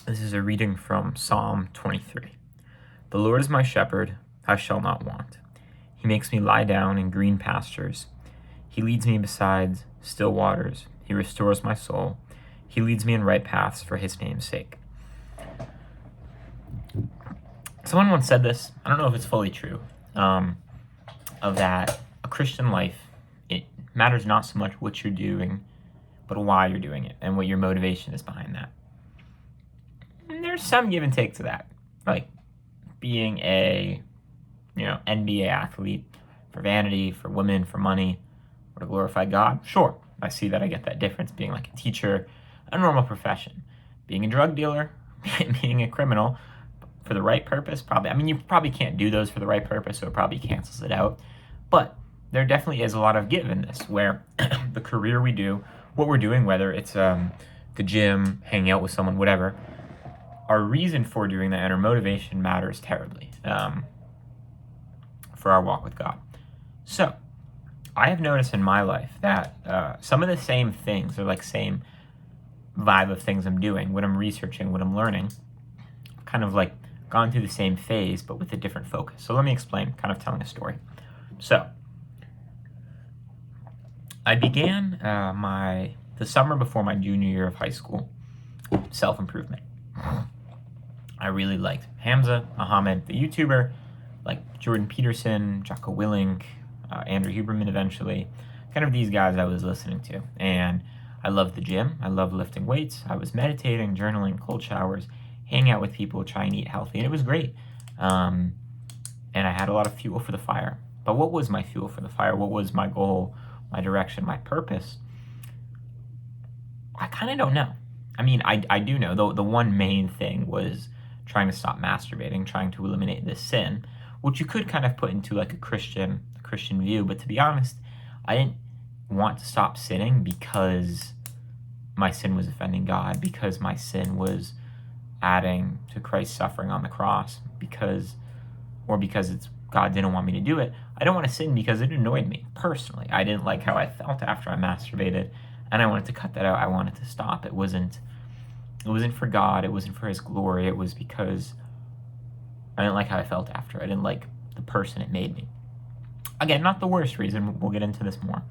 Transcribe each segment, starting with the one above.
This is a reading from Psalm 23. The Lord is my shepherd, I shall not want. He makes me lie down in green pastures. He leads me beside still waters. He restores my soul. He leads me in right paths for his name's sake. Someone once said this, I don't know if it's fully true, of that a Christian life, it matters not so much what you're doing, but why you're doing it and what your motivation is behind that. And there's some give and take to that. Like being a, NBA athlete for vanity, for women, for money, or to glorify God. Sure, I see that. I get that difference. Being like a teacher, a normal profession. Being a drug dealer, being a criminal, for the right purpose, probably. I mean, you probably can't do those for the right purpose, so it probably cancels it out. But there definitely is a lot of give in this, where the career we do, what we're doing, whether it's the gym, hanging out with someone, whatever, our reason for doing that and our motivation matters terribly for our walk with God. So, I have noticed in my life that some of the same things, or like same vibe of things I'm doing, what I'm researching, what I'm learning, kind of like gone through the same phase, but with a different focus. So let me explain, kind of telling a story. So, I began the summer before my junior year of high school, self-improvement. I really liked Hamza, Muhammad, the YouTuber, like Jordan Peterson, Jocko Willink, Andrew Huberman eventually, kind of these guys I was listening to. And I loved the gym. I loved lifting weights. I was meditating, journaling, cold showers, hanging out with people, trying to eat healthy. And it was great. And I had a lot of fuel for the fire. But what was my fuel for the fire? What was my goal, my direction, my purpose? I kind of don't know. I mean, I do know. The one main thing was trying to stop masturbating, trying to eliminate this sin, which you could kind of put into like a Christian view. But to be honest, I didn't want to stop sinning because my sin was offending God, because my sin was adding to Christ's suffering on the cross, because it's God didn't want me to do it. I don't want to sin because it annoyed me personally. I didn't like how I felt after I masturbated, and I wanted to cut that out. I wanted to stop. It wasn't for God. It wasn't for his glory. It was because I didn't like how I felt after. I didn't like the person it made me. Again, not the worst reason. We'll get into this more.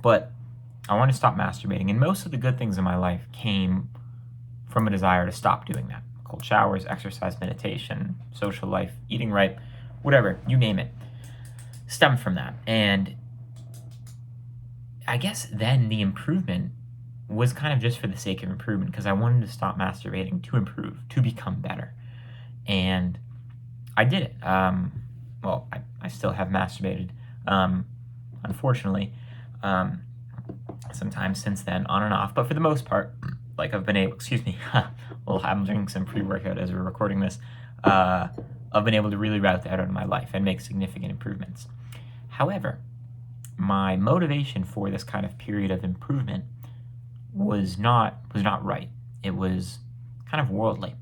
But I wanted to stop masturbating. And most of the good things in my life came from a desire to stop doing that. Cold showers, exercise, meditation, social life, eating right, whatever, you name it, stemmed from that. And I guess then the improvement was kind of just for the sake of improvement, because I wanted to stop masturbating to improve, to become better. And I did it. I still have masturbated, unfortunately, sometimes since then, on and off. But for the most part, like I've been able, well, I'm drinking some pre-workout as we're recording this. I've been able to really route that out of my life and make significant improvements. However, my motivation for this kind of period of improvement was not right. It was kind of worldly.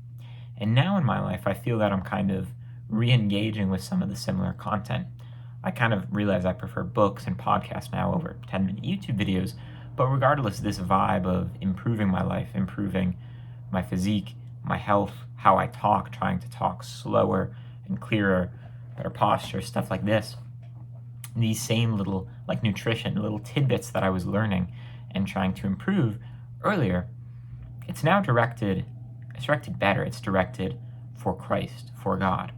And now in my life, I feel that I'm kind of re-engaging with some of the similar content. I kind of realize I prefer books and podcasts now over 10-minute YouTube videos, but regardless, this vibe of improving my life, improving my physique, my health, how I talk, trying to talk slower and clearer, better posture, stuff like this, these same little, like nutrition, little tidbits that I was learning and trying to improve earlier, it's now directed better. It's directed for Christ, for God.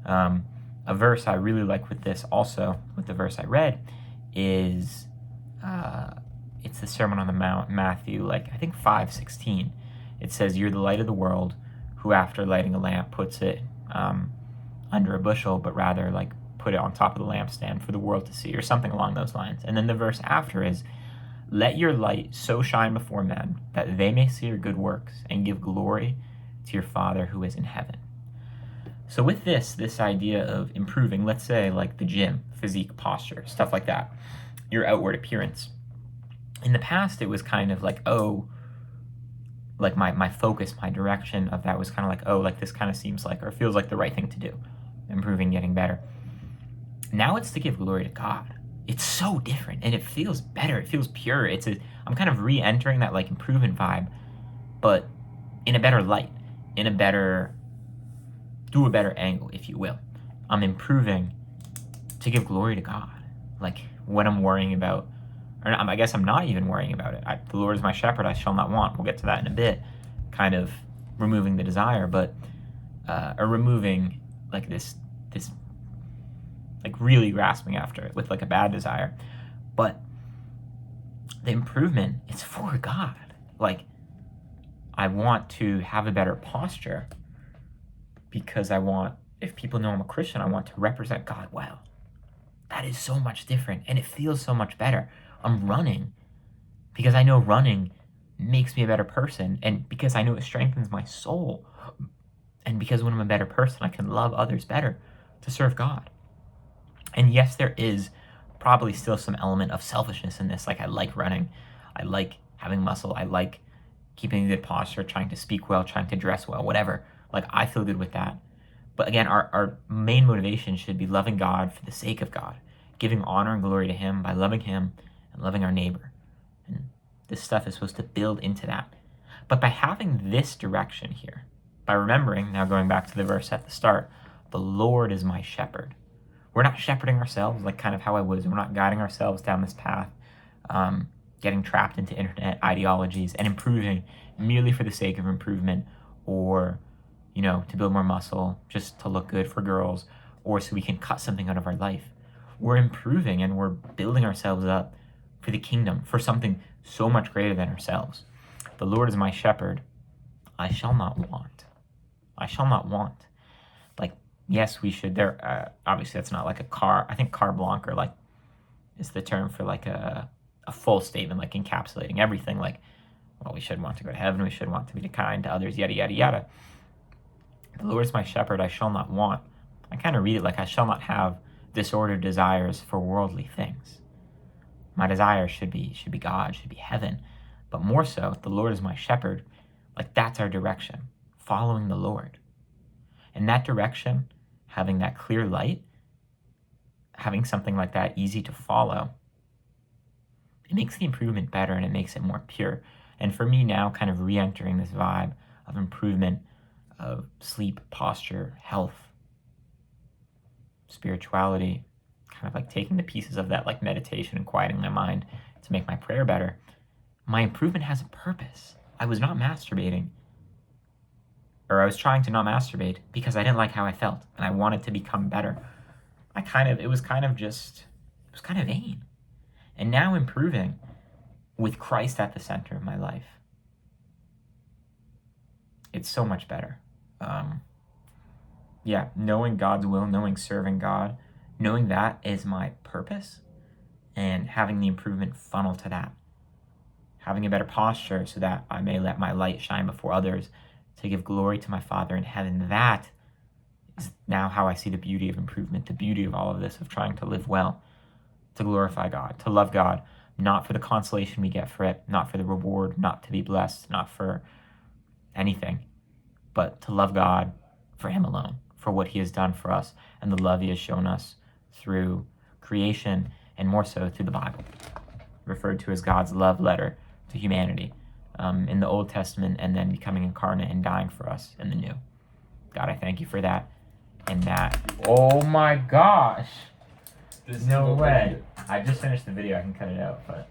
A verse I really like with this also, with the verse I read, is it's the Sermon on the Mount, Matthew, I think 5:16. It says, "You're the light of the world, who after lighting a lamp puts it under a bushel, but rather put it on top of the lampstand for the world to see," or something along those lines. And then the verse after is, "Let your light so shine before men that they may see your good works and give glory to your Father who is in heaven." So with this idea of improving, let's say the gym, physique, posture, stuff like that, your outward appearance. In the past, it was kind of my focus, my direction of that was kind of this kind of seems or feels like the right thing to do, improving, getting better. Now it's to give glory to God. It's so different, and it feels better. It feels pure. I'm kind of re-entering that improvement vibe, but in a better light. in a better angle, if you will. I'm improving to give glory to God. Like, what I'm worrying about, or I guess I'm not even worrying about it. The Lord is my shepherd, I shall not want. We'll get to that in a bit. Kind of removing the desire, but, or removing, like, this, like, really grasping after it with, like, a bad desire. But the improvement is for God. Like, I want to have a better posture because if people know I'm a Christian, I want to represent God well. That is so much different, and it feels so much better. I'm running because I know running makes me a better person, and because I know it strengthens my soul, and because when I'm a better person, I can love others better to serve God. And yes, there is probably still some element of selfishness in this. Like, I like running. I like having muscle. I like keeping a good posture, trying to speak well, trying to dress well, whatever. Like, I feel good with that. But again, our main motivation should be loving God for the sake of God, giving honor and glory to Him by loving Him and loving our neighbor. And this stuff is supposed to build into that. But by having this direction here, by remembering, now going back to the verse at the start, the Lord is my shepherd. We're not shepherding ourselves, like kind of how I was. We're not guiding ourselves down this path, getting trapped into internet ideologies and improving merely for the sake of improvement, or, to build more muscle, just to look good for girls, or so we can cut something out of our life. We're improving and we're building ourselves up for the kingdom, for something so much greater than ourselves. The Lord is my shepherd. I shall not want. I shall not want. Like, yes, we should. Obviously, that's not like a car. I think carte blanche, or like, is the term for like a full statement, like encapsulating everything. Like, well, we should want to go to heaven. We should want to be kind to others, yada, yada, yada. The Lord is my shepherd. I shall not want. I kind of read it like, I shall not have disordered desires for worldly things. My desire should be God, should be heaven. But more so, the Lord is my shepherd. Like, that's our direction, following the Lord. And that direction, having that clear light, having something like that easy to follow, it makes the improvement better and it makes it more pure. And for me now, kind of re-entering this vibe of improvement, of sleep, posture, health, spirituality, kind of like taking the pieces of that, like meditation and quieting my mind to make my prayer better. My improvement has a purpose. I was not masturbating, or I was trying to not masturbate because I didn't like how I felt and I wanted to become better. It was kind of vain. And now improving with Christ at the center of my life, it's so much better. Knowing God's will, knowing serving God, knowing that is my purpose, and having the improvement funnel to that. Having a better posture so that I may let my light shine before others to give glory to my Father in heaven. That is now how I see the beauty of improvement, the beauty of all of this, of trying to live well, to glorify God, to love God, not for the consolation we get for it, not for the reward, not to be blessed, not for anything, but to love God for Him alone, for what He has done for us and the love He has shown us through creation, and more so through the Bible, referred to as God's love letter to humanity in the Old Testament, and then becoming incarnate and dying for us in the New. God, I thank You for that. And that, oh my gosh, no way. I just finished the video, I can cut it out, but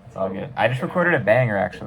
it's all good. I just recorded a banger, actually.